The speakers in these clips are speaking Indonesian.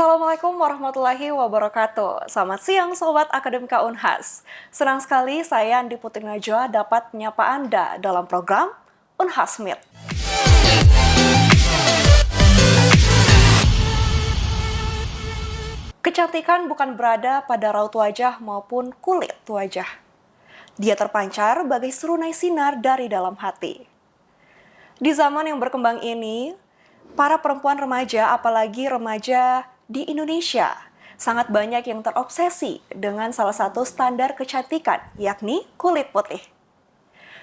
Assalamualaikum warahmatullahi wabarakatuh. Selamat siang Sobat Akademika Unhas. Senang sekali saya Andi Putri Najwa dapat menyapa Anda dalam program Unhas Meet. Kecantikan bukan berada pada raut wajah maupun kulit wajah. Dia terpancar bagai serunai sinar dari dalam hati. Di zaman yang berkembang ini, para perempuan remaja, apalagi remaja di Indonesia, sangat banyak yang terobsesi dengan salah satu standar kecantikan, yakni kulit putih.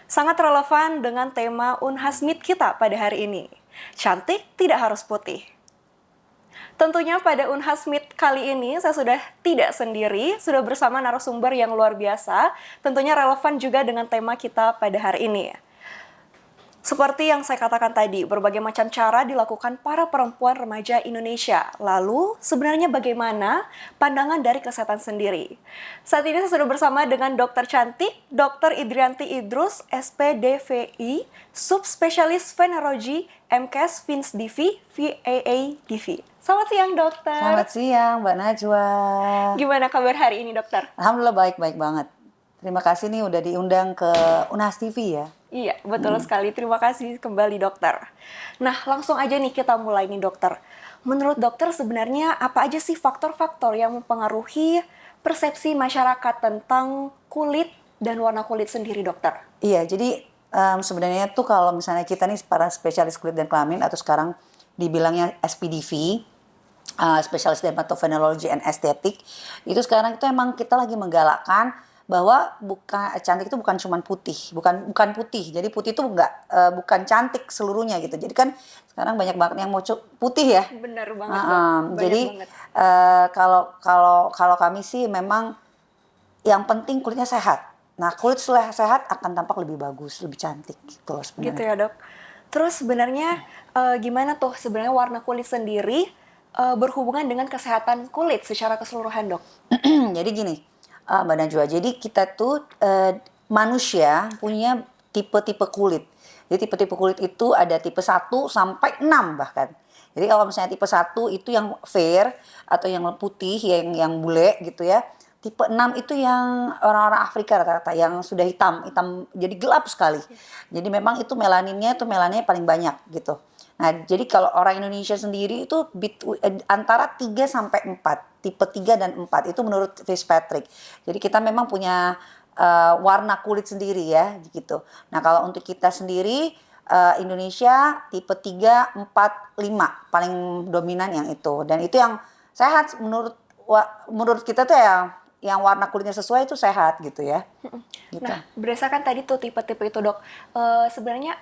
Sangat relevan dengan tema Unhas Meet kita pada hari ini. Cantik tidak harus putih. Tentunya pada Unhas Meet kali ini saya sudah tidak sendiri, sudah bersama narasumber yang luar biasa, tentunya relevan juga dengan tema kita pada hari ini. Seperti yang saya katakan tadi, berbagai macam cara dilakukan para perempuan remaja Indonesia. Lalu, sebenarnya bagaimana pandangan dari kesehatan sendiri? Saat ini saya sudah bersama dengan Dokter Cantik, Dr. Idrianti Idrus, SPDVI, Subspesialis Venerologi, MKes Fins Divi, VAA Divi. Selamat siang, Dokter. Selamat siang, Mbak Najwa. Gimana kabar hari ini, Dokter? Alhamdulillah baik-baik banget. Terima kasih nih udah diundang ke Unhas TV ya. Iya, betul sekali. Terima kasih kembali, Dokter. Nah, langsung aja nih kita mulai nih, Dokter. Menurut Dokter sebenarnya apa aja sih faktor-faktor yang mempengaruhi persepsi masyarakat tentang kulit dan warna kulit sendiri, Dokter? Iya, jadi sebenarnya tuh kalau misalnya kita nih para spesialis kulit dan kelamin atau sekarang dibilangnya SPDV, spesialis dermatovenerologi and estetik, itu sekarang itu emang kita lagi menggalakkan bahwa cantik itu bukan cuma putih, bukan putih. Jadi putih itu bukan cantik seluruhnya gitu. Jadi kan sekarang banyak banget yang mau putih ya. Benar banget. Jadi kalau kami sih memang yang penting kulitnya sehat. Nah, kulit sehat akan tampak lebih bagus, lebih cantik gitu loh sebenarnya. Gitu ya, Dok. Terus sebenarnya gimana tuh sebenarnya warna kulit sendiri berhubungan dengan kesehatan kulit secara keseluruhan, Dok? Jadi gini, Mbak Najwa, jadi kita tuh manusia punya tipe-tipe kulit. Jadi tipe-tipe kulit itu ada tipe 1 sampai 6 bahkan. Jadi kalau misalnya tipe 1 itu yang fair atau yang putih, yang bule gitu ya. Tipe 6 itu yang orang-orang Afrika rata-rata yang sudah hitam jadi gelap sekali. Jadi memang itu melaninnya paling banyak gitu. Nah, jadi kalau orang Indonesia sendiri itu antara 3 sampai 4, tipe 3 dan 4 itu menurut Fitzpatrick. Jadi kita memang punya warna kulit sendiri ya gitu. Nah, kalau untuk kita sendiri Indonesia tipe 3, 4, 5 paling dominan yang itu. Dan itu yang sehat menurut kita tuh yang warna kulitnya sesuai itu sehat gitu ya. Gitu. Nah, berdasarkan tadi tuh tipe-tipe itu, Dok, sebenarnya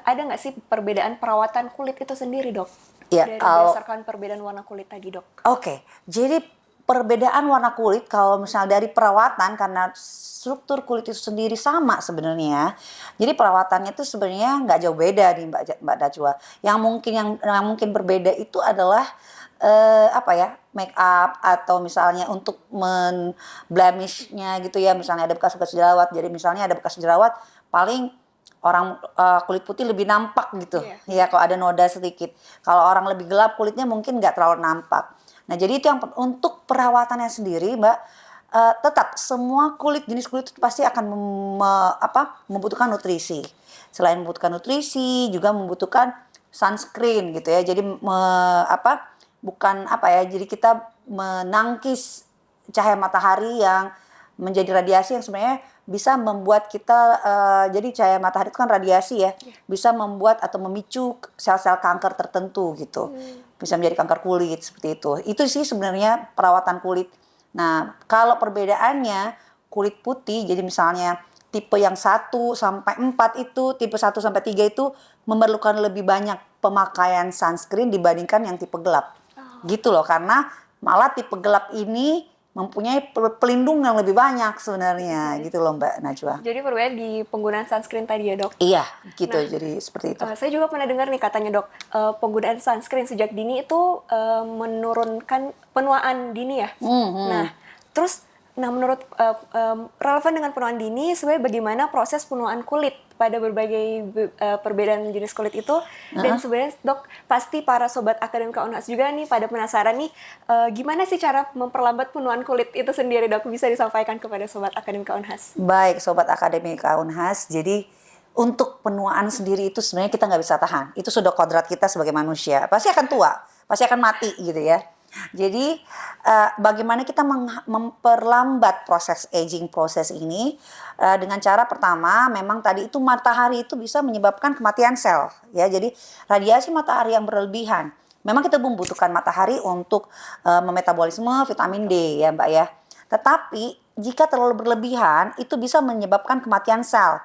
ada nggak sih perbedaan perawatan kulit itu sendiri, Dok? Ya, dari berdasarkan perbedaan warna kulit tadi, Dok. Oke, jadi perbedaan warna kulit kalau misalnya dari perawatan karena struktur kulit itu sendiri sama sebenarnya. Jadi perawatannya itu sebenarnya nggak jauh beda nih Mbak Najwa. Yang mungkin berbeda itu adalah make up atau misalnya untuk blemishnya gitu ya, misalnya ada bekas-bekas jerawat. Jadi misalnya ada bekas jerawat, paling orang kulit putih lebih nampak gitu. Ya kalau ada noda sedikit. Kalau orang lebih gelap kulitnya mungkin nggak terlalu nampak. Nah, jadi itu yang untuk perawatannya sendiri, Mbak, tetap semua jenis kulit itu pasti akan membutuhkan nutrisi. Selain membutuhkan nutrisi, juga membutuhkan sunscreen gitu ya. Jadi jadi kita menangkis cahaya matahari yang menjadi radiasi yang sebenarnya bisa membuat kita jadi cahaya matahari itu kan radiasi ya, bisa membuat atau memicu sel-sel kanker tertentu gitu. Bisa menjadi kanker kulit seperti itu. Itu sih sebenarnya perawatan kulit. Nah, kalau perbedaannya kulit putih jadi misalnya tipe yang 1 sampai 4 itu, tipe 1 sampai 3 itu memerlukan lebih banyak pemakaian sunscreen dibandingkan yang tipe gelap. Gitu loh, karena malah tipe gelap ini mempunyai pelindung yang lebih banyak sebenarnya gitu loh Mbak Najwa. Jadi perbedaan di penggunaan sunscreen tadi ya, Dok? Iya gitu, jadi seperti itu. Saya juga pernah dengar nih katanya, Dok, penggunaan sunscreen sejak dini itu menurunkan penuaan dini ya. Nah, terus menurut relevan dengan penuaan dini sebenarnya bagaimana proses penuaan kulit pada berbagai perbedaan jenis kulit itu. Dan sebenarnya dok, pasti para sobat akademika Unhas juga nih pada penasaran nih, gimana sih cara memperlambat penuaan kulit itu sendiri dok? Bisa disampaikan kepada sobat akademika Unhas. Baik, Sobat Akademika Unhas. Jadi untuk penuaan sendiri itu sebenarnya kita nggak bisa tahan. Itu sudah kodrat kita sebagai manusia. Pasti akan tua, pasti akan mati gitu ya. Jadi bagaimana kita memperlambat proses aging proses ini dengan cara pertama memang tadi itu matahari itu bisa menyebabkan kematian sel ya. Jadi radiasi matahari yang berlebihan. Memang kita membutuhkan matahari untuk memetabolisme vitamin D ya Mbak ya. Tetapi jika terlalu berlebihan itu bisa menyebabkan kematian sel.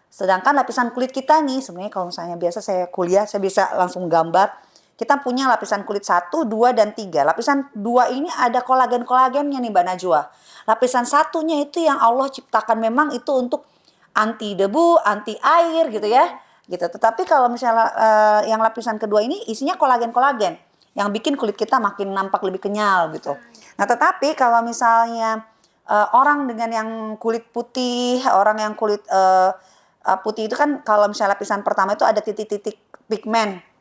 Sedangkan lapisan kulit kita nih sebenarnya kalau misalnya biasa saya kuliah saya bisa langsung gambar. Kita punya lapisan kulit 1, 2, dan 3. Lapisan 2 ini ada kolagen-kolagennya nih Mbak Najwa. Lapisan satunya itu yang Allah ciptakan memang itu untuk anti debu, anti air gitu ya. Gitu. Tetapi kalau misalnya yang lapisan kedua ini isinya kolagen-kolagen yang bikin kulit kita makin nampak lebih kenyal gitu. Nah tetapi kalau misalnya orang dengan yang kulit putih, orang yang kulit putih itu kan kalau misalnya lapisan pertama itu ada titik-titik pigmen.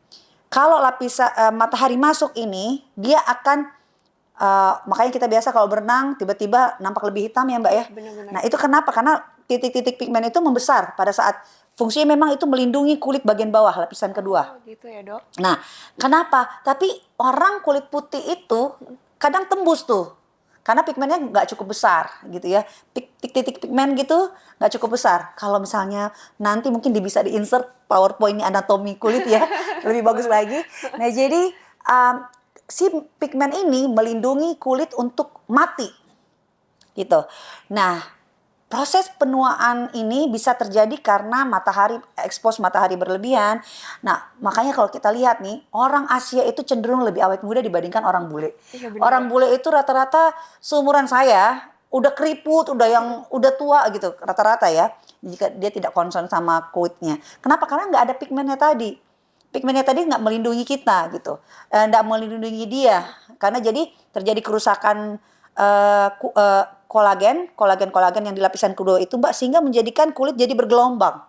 Kalau lapisan matahari masuk ini, dia akan makanya kita biasa kalau berenang tiba-tiba nampak lebih hitam ya Mbak ya. Benar-benar. Nah itu kenapa? Karena titik-titik pigmen itu membesar pada saat fungsinya memang itu melindungi kulit bagian bawah lapisan kedua. Oh gitu ya dok. Nah kenapa? Tapi orang kulit putih itu kadang tembus tuh. Karena pigmennya nggak cukup besar gitu ya. Titik pigmen gitu nggak cukup besar. Kalau misalnya nanti mungkin bisa di-insert PowerPoint ini anatomi kulit ya. Lebih bagus lagi. Nah jadi si pigmen ini melindungi kulit untuk mati. Gitu. Nah proses penuaan ini bisa terjadi karena matahari, expose matahari berlebihan. Nah, makanya kalau kita lihat nih, orang Asia itu cenderung lebih awet muda dibandingkan orang bule. Iya, benar. Orang bule itu rata-rata seumuran saya, udah keriput, udah tua gitu, rata-rata ya. Jika dia tidak concern sama kulitnya. Kenapa? Karena nggak ada pigmennya tadi. Pigmennya tadi nggak melindungi kita gitu. Nggak melindungi dia. Karena jadi terjadi kerusakan kolagen yang di lapisan kedua itu Mbak sehingga menjadikan kulit jadi bergelombang.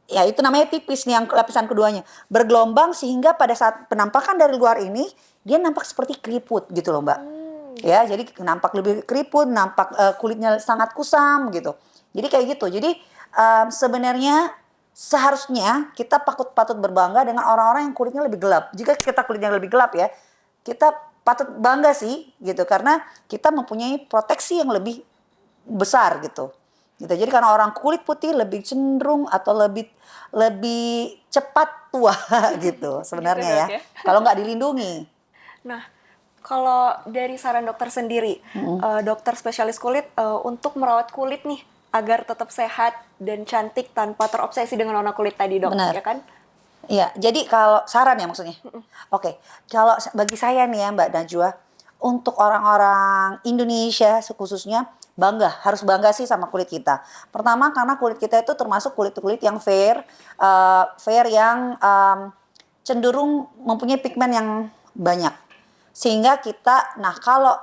Ya itu namanya tipis nih yang lapisan keduanya. Bergelombang sehingga pada saat penampakan dari luar ini dia nampak seperti keriput gitu loh Mbak. Ya jadi nampak lebih keriput, nampak kulitnya sangat kusam gitu. Jadi kayak gitu. Jadi sebenarnya seharusnya kita patut berbangga dengan orang-orang yang kulitnya lebih gelap. Jika kita kulitnya lebih gelap ya, kita patut bangga sih gitu karena kita mempunyai proteksi yang lebih besar gitu. Jadi karena orang kulit putih lebih cenderung atau lebih cepat tua gitu sebenarnya Gitu, ya. Dok, ya. Kalau nggak dilindungi. Nah, kalau dari saran dokter sendiri, dokter spesialis kulit untuk merawat kulit nih agar tetap sehat dan cantik tanpa terobsesi dengan warna kulit tadi dok, Benar. ya kan? Iya, jadi kalau saran ya maksudnya. Oke, kalau bagi saya nih ya Mbak Najwa, untuk orang-orang Indonesia khususnya harus bangga sih sama kulit kita. Pertama karena kulit kita itu termasuk kulit-kulit yang fair yang cenderung mempunyai pigmen yang banyak. Sehingga kita, nah kalau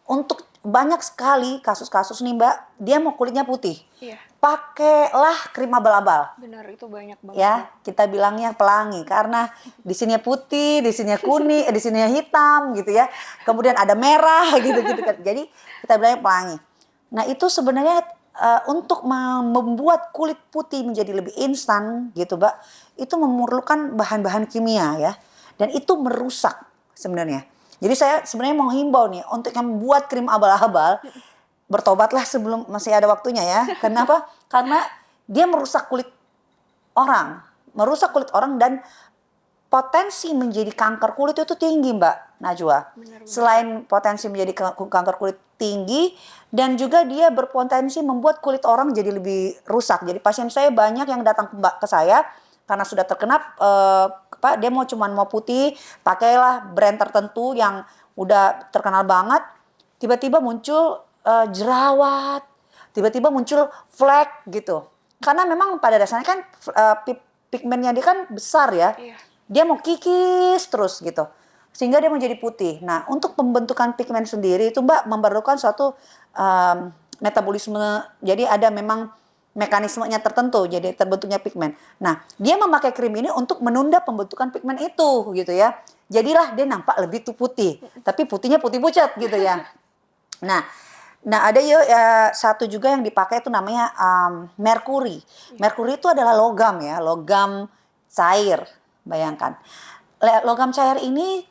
untuk banyak sekali kasus-kasus nih Mbak, dia mau kulitnya putih. Iya. Pakailah krim abal-abal. Benar, itu banyak banget. Ya, kita bilangnya pelangi karena di sini putih, di sini kuning, di sini hitam gitu ya. Kemudian ada merah gitu-gitu kan. Jadi kita bilangnya pelangi. Nah, itu sebenarnya untuk membuat kulit putih menjadi lebih instan gitu, Mbak. Itu memerlukan bahan-bahan kimia ya. Dan itu merusak sebenarnya. Jadi saya sebenarnya mau himbau nih untuk yang membuat krim abal-abal bertobatlah sebelum masih ada waktunya ya. Kenapa? Karena dia merusak kulit orang dan potensi menjadi kanker kulit itu tinggi Mbak Najwa. Benar. Selain potensi menjadi kanker kulit tinggi dan juga dia berpotensi membuat kulit orang jadi lebih rusak. Jadi pasien saya banyak yang datang ke saya karena sudah terkena Pak dia mau putih, pakailah brand tertentu yang udah terkenal banget, tiba-tiba muncul jerawat, tiba-tiba muncul flek gitu. Karena memang pada dasarnya kan pigmennya dia kan besar ya. Iya. Dia mau kikis terus gitu. Sehingga dia menjadi putih. Nah, untuk pembentukan pigmen sendiri itu Mbak memerlukan suatu metabolisme. Jadi ada memang mekanismenya tertentu jadi terbentuknya pigmen. Nah, dia memakai krim ini untuk menunda pembentukan pigmen itu gitu ya. Jadilah dia nampak lebih tuh putih, tapi putihnya putih pucat gitu ya. Nah, ada satu juga yang dipakai itu namanya merkuri. Merkuri itu adalah logam ya, logam cair. Bayangkan. Logam cair ini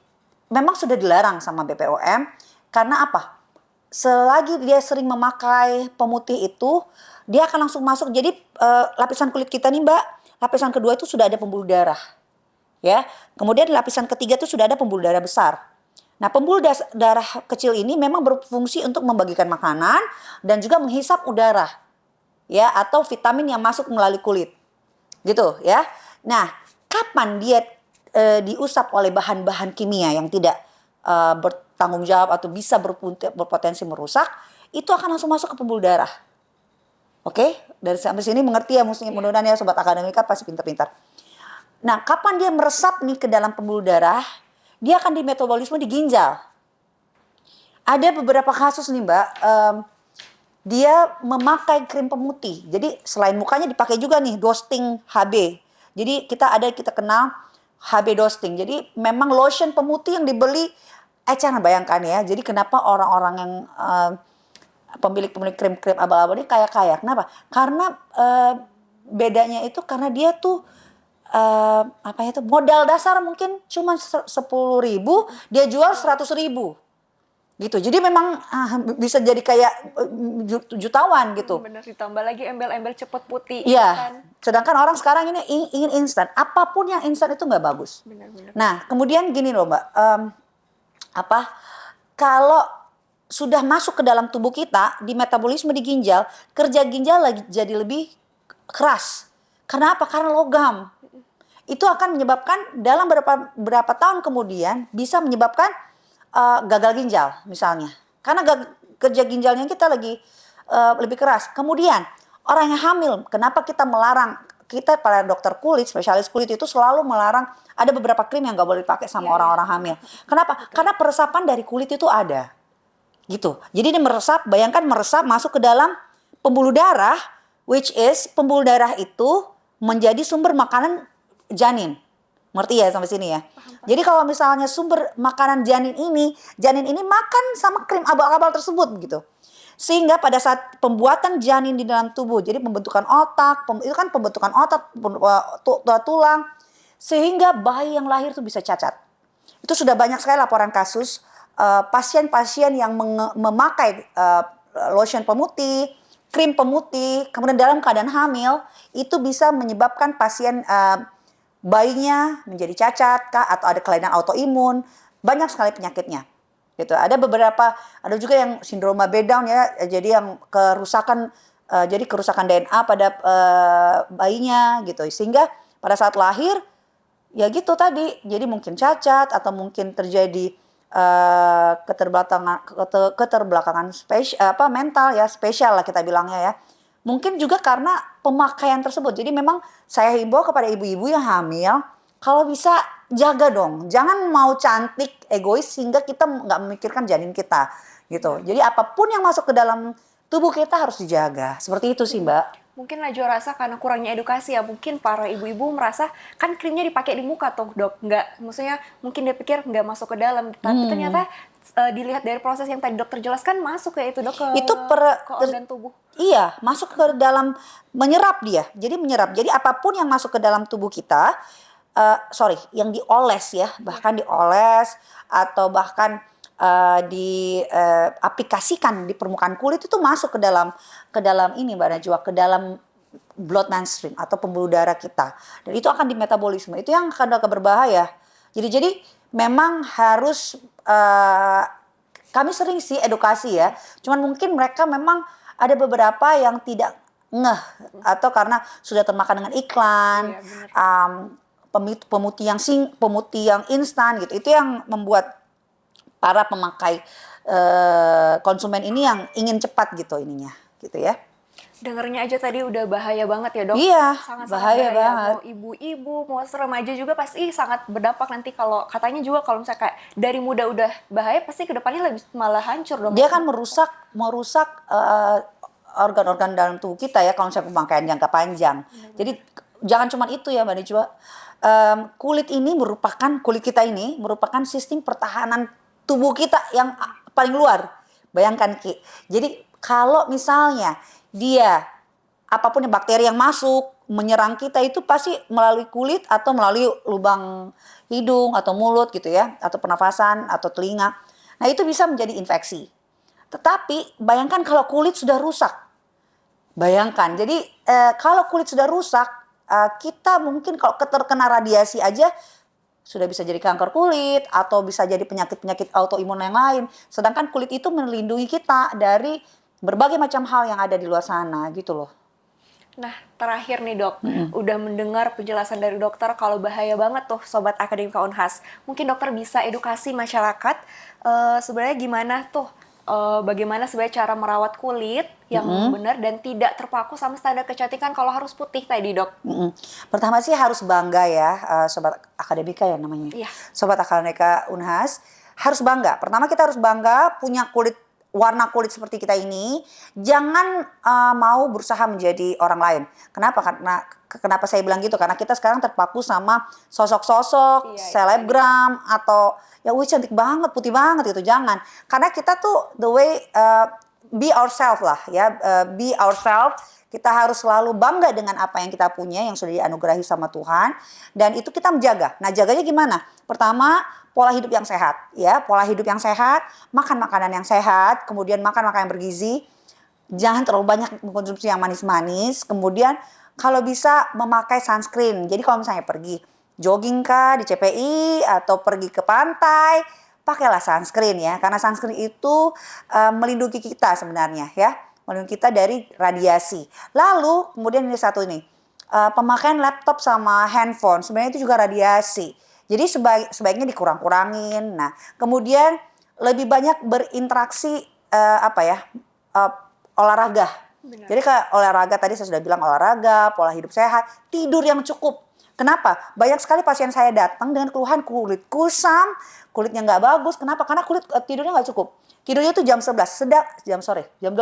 memang sudah dilarang sama BPOM karena apa? Selagi dia sering memakai pemutih itu, dia akan langsung masuk. Jadi lapisan kulit kita nih Mbak, lapisan kedua itu sudah ada pembuluh darah. Ya. Kemudian lapisan ketiga itu sudah ada pembuluh darah besar. Nah, pembuluh darah kecil ini memang berfungsi untuk membagikan makanan dan juga menghisap udara. Ya, atau vitamin yang masuk melalui kulit. Gitu ya. Nah, kapan dia diusap oleh bahan-bahan kimia yang tidak bertanggung jawab atau bisa berpotensi merusak, itu akan langsung masuk ke pembuluh darah. Oke, dari sampai sini mengerti ya, mudah-mudahan ya sobat akademika pasti pintar-pintar. Nah, kapan dia meresap nih ke dalam pembuluh darah, dia akan dimetabolisme di ginjal. Ada beberapa kasus nih Mbak, dia memakai krim pemutih. Jadi selain mukanya dipakai juga nih Dosting HB. Jadi kita kenal HB Dosting. Jadi memang lotion pemutih yang dibeli jangan bayangkan ya. Jadi kenapa orang-orang yang pemilik krim-krim abal-abal ini kaya-kaya. Kenapa? Karena bedanya itu karena dia tuh modal dasar mungkin cuma 10.000, dia jual 100.000. Gitu. Jadi memang bisa jadi kayak jutawan gitu. Benar, ditambah lagi embel-embel cepet putih. Iya. Sedangkan orang sekarang ini ingin instan. Apapun yang instan itu nggak bagus. Benar. Nah, kemudian gini loh Mbak. Kalau sudah masuk ke dalam tubuh kita, di metabolisme di ginjal, kerja ginjal lagi jadi lebih keras. Karena apa? Karena logam. Itu akan menyebabkan dalam berapa tahun kemudian bisa menyebabkan gagal ginjal misalnya. Karena kerja ginjalnya kita lagi lebih keras. Kemudian orang yang hamil, kenapa kita melarang, kita para dokter kulit, spesialis kulit itu selalu melarang ada beberapa krim yang nggak boleh dipakai sama orang-orang hamil. Kenapa? Betul. Karena peresapan dari kulit itu ada. Gitu. Jadi dia meresap, bayangkan meresap masuk ke dalam pembuluh darah, which is pembuluh darah itu menjadi sumber makanan janin. Ngerti ya sampai sini ya? Paham. Jadi kalau misalnya sumber makanan janin ini makan sama krim abal-abal tersebut gitu. Sehingga pada saat pembuatan janin di dalam tubuh, jadi pembentukan otak, itu kan pembentukan otak, tulang, sehingga bayi yang lahir itu bisa cacat. Itu sudah banyak sekali laporan kasus pasien-pasien yang memakai lotion pemutih, krim pemutih, kemudian dalam keadaan hamil, itu bisa menyebabkan pasien bayinya menjadi cacat kah, atau ada kelainan autoimun, banyak sekali penyakitnya. Gitu. Ada juga yang sindroma B-Down ya, jadi yang kerusakan DNA pada bayinya gitu. Sehingga pada saat lahir ya gitu tadi, jadi mungkin cacat atau mungkin terjadi keterbelakangan mental ya, spesial lah kita bilangnya ya. Mungkin juga karena pemakaian tersebut. Jadi memang saya himbau kepada ibu-ibu yang hamil, kalau bisa jaga dong. Jangan mau cantik, egois sehingga kita nggak memikirkan janin kita. Gitu. Jadi apapun yang masuk ke dalam tubuh kita harus dijaga. Seperti itu sih Mbak. Mungkin Najwa rasa karena kurangnya edukasi ya, mungkin para ibu-ibu merasa kan krimnya dipakai di muka tuh dok, maksudnya mungkin dia pikir nggak masuk ke dalam, tapi ternyata dilihat dari proses yang tadi dokter jelaskan masuk ke itu dok, ke organ tubuh. Iya, masuk ke dalam, menyerap dia, jadi menyerap. Jadi apapun yang masuk ke dalam tubuh kita, yang dioles ya, bahkan dioles atau bahkan diaplikasikan di permukaan kulit itu masuk ke dalam ini Mbak Najwa, ke dalam blood mainstream atau pembuluh darah kita, dan itu akan dimetabolisme. Itu yang akan berbahaya. Jadi memang harus kami sering sih edukasi ya, cuman mungkin mereka memang ada beberapa yang tidak ngeh atau karena sudah termakan dengan iklan, pemutih yang instan gitu. Itu yang membuat para pemakai konsumen ini yang ingin cepat gitu ininya, gitu ya. Dengernya aja tadi udah bahaya banget ya dok. Iya, sangat bahaya banget. Mau ibu-ibu, mau remaja juga pasti sangat berdampak nanti. Kalau katanya juga kalau misalnya kayak dari muda udah bahaya, pasti kedepannya lebih malah hancur dong. Dia kan merusak organ-organ dalam tubuh kita ya kalau misalnya pemakaian jangka panjang. Jadi jangan cuma itu ya Mbak Najwa. Kulit kita ini merupakan sistem pertahanan tubuh kita yang paling luar. Bayangkan Ki. Jadi kalau misalnya dia apapun yang bakteri yang masuk menyerang kita itu pasti melalui kulit atau melalui lubang hidung atau mulut gitu ya, atau pernafasan atau telinga. Nah, itu bisa menjadi infeksi. Tetapi bayangkan kalau kulit sudah rusak. Bayangkan. Jadi kalau kulit sudah rusak, kita mungkin kalau terkena radiasi aja sudah bisa jadi kanker kulit atau bisa jadi penyakit-penyakit autoimun yang lain. Sedangkan kulit itu melindungi kita dari berbagai macam hal yang ada di luar sana gitu loh. Nah, terakhir nih dok, udah mendengar penjelasan dari dokter kalau bahaya banget tuh Sobat Akademika Unhas. Mungkin dokter bisa edukasi masyarakat sebenarnya gimana tuh, bagaimana sebenarnya cara merawat kulit yang benar dan tidak terpaku sama standar kecantikan kalau harus putih tadi dok. Pertama sih harus bangga ya, Sobat Akademika ya namanya. Iya. Sobat Akademika Unhas harus bangga. Pertama kita harus bangga punya warna kulit seperti kita ini. Jangan mau berusaha menjadi orang lain. Kenapa? Kenapa saya bilang gitu? Karena kita sekarang terpaku sama sosok-sosok selebgram atau ya cantik banget, putih banget gitu. Jangan. Karena kita tuh the way be ourselves lah ya. Be ourselves. Kita harus selalu bangga dengan apa yang kita punya yang sudah dianugerahi sama Tuhan dan itu kita menjaga. Nah, jaganya gimana? Pertama, pola hidup yang sehat ya, pola hidup yang sehat, makan makanan yang sehat, kemudian makan makanan yang bergizi. Jangan terlalu banyak mengkonsumsi yang manis-manis. Kemudian kalau bisa memakai sunscreen. Jadi kalau misalnya pergi jogging kah di CPI atau pergi ke pantai, pakailah sunscreen ya. Karena sunscreen itu melindungi kita sebenarnya ya. Melindungi kita dari radiasi. Lalu kemudian ini satu nih, pemakaian laptop sama handphone sebenarnya itu juga radiasi. Jadi sebaiknya dikurang-kurangin. Nah, kemudian lebih banyak berinteraksi olahraga. Benar. Jadi kayak olahraga tadi saya sudah bilang olahraga, pola hidup sehat, tidur yang cukup. Kenapa? Banyak sekali pasien saya datang dengan keluhan kulit kusam, kulitnya nggak bagus. Kenapa? Karena tidurnya nggak cukup. Tidurnya itu jam 11, jam 12.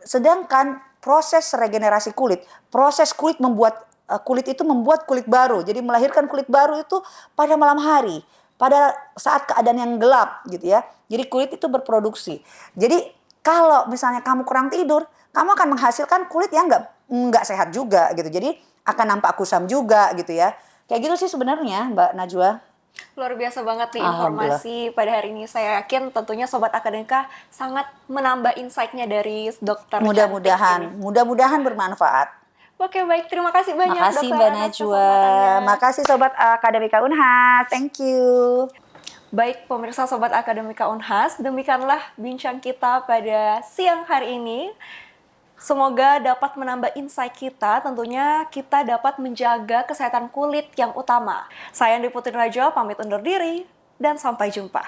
Sedangkan proses regenerasi kulit, proses kulit membuat kulit itu membuat kulit baru. Jadi melahirkan kulit baru itu pada malam hari, pada saat keadaan yang gelap gitu ya. Jadi kulit itu berproduksi. Jadi kalau misalnya kamu kurang tidur, kamu akan menghasilkan kulit yang nggak sehat juga gitu. Jadi akan nampak kusam juga gitu ya. Kayak gitu sih sebenarnya Mbak Najwa. Luar biasa banget nih informasi pada hari ini. Saya yakin tentunya Sobat Akademika sangat menambah insight-nya dari dokter. Mudah-mudahan bermanfaat. Oke baik, terima kasih banyak Makasih dokter Mbak atas Najwa. kesempatannya. Makasih Sobat Akademika Unhas. Thank you. Baik pemirsa Sobat Akademika Unhas, demikianlah bincang kita pada siang hari ini. Semoga dapat menambah insight kita, tentunya kita dapat menjaga kesehatan kulit yang utama. Saya Andi Putri Najwa pamit undur diri dan sampai jumpa.